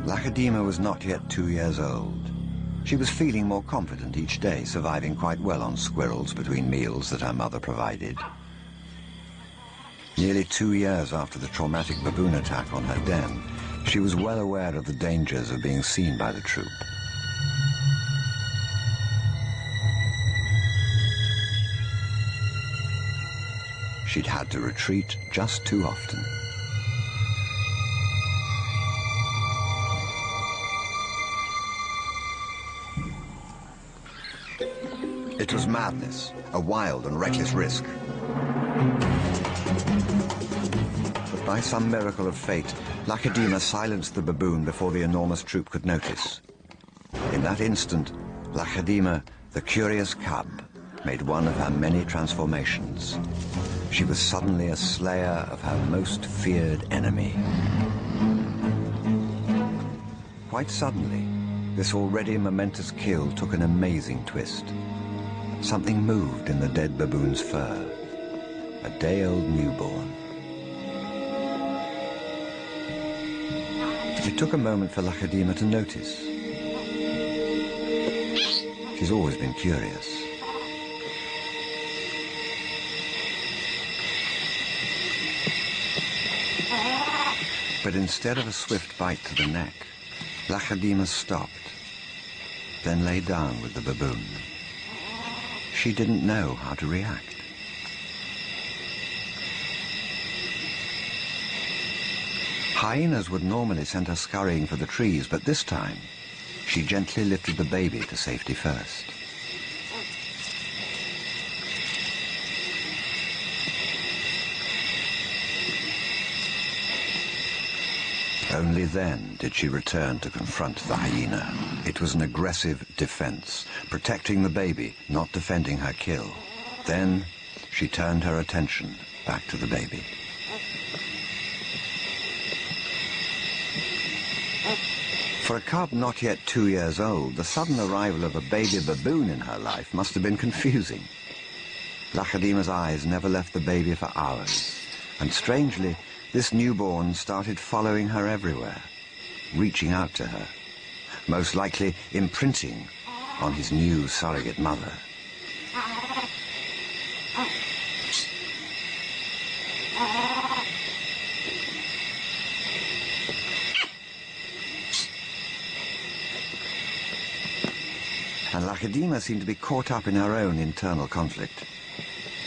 Lahadima was not yet 2 years old. She was feeling more confident each day, surviving quite well on squirrels between meals that her mother provided. Nearly 2 years after the traumatic baboon attack on her den, she was well aware of the dangers of being seen by the troop. She'd had to retreat just too often. It was madness, a wild and reckless risk. But by some miracle of fate, Lahadima silenced the baboon before the enormous troop could notice. In that instant, Lahadima, the curious cub, made one of her many transformations. She was suddenly a slayer of her most feared enemy. Quite suddenly, this already momentous kill took an amazing twist. Something moved in the dead baboon's fur. A day-old newborn. It took a moment for Lahadima to notice. She's always been curious. But instead of a swift bite to the neck, Lahadima stopped, then lay down with the baboon. She didn't know how to react. Hyenas would normally send her scurrying for the trees, but this time, she gently lifted the baby to safety first. Only then did she return to confront the hyena. It was an aggressive defense, protecting the baby, not defending her kill. Then she turned her attention back to the baby. For a cub not yet 2 years old, the sudden arrival of a baby baboon in her life must have been confusing. Lahadima's eyes never left the baby for hours, and strangely, this newborn started following her everywhere, reaching out to her, most likely imprinting on his new surrogate mother. And Lahadima seemed to be caught up in her own internal conflict.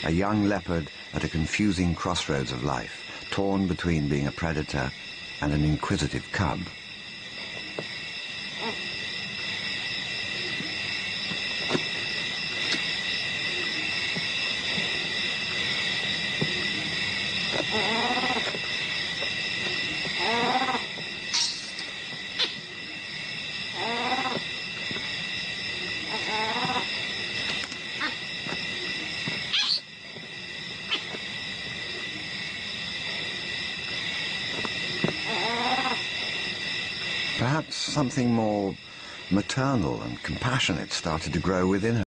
A young leopard at a confusing crossroads of life, torn between being a predator and an inquisitive cub. Perhaps something more maternal and compassionate started to grow within her.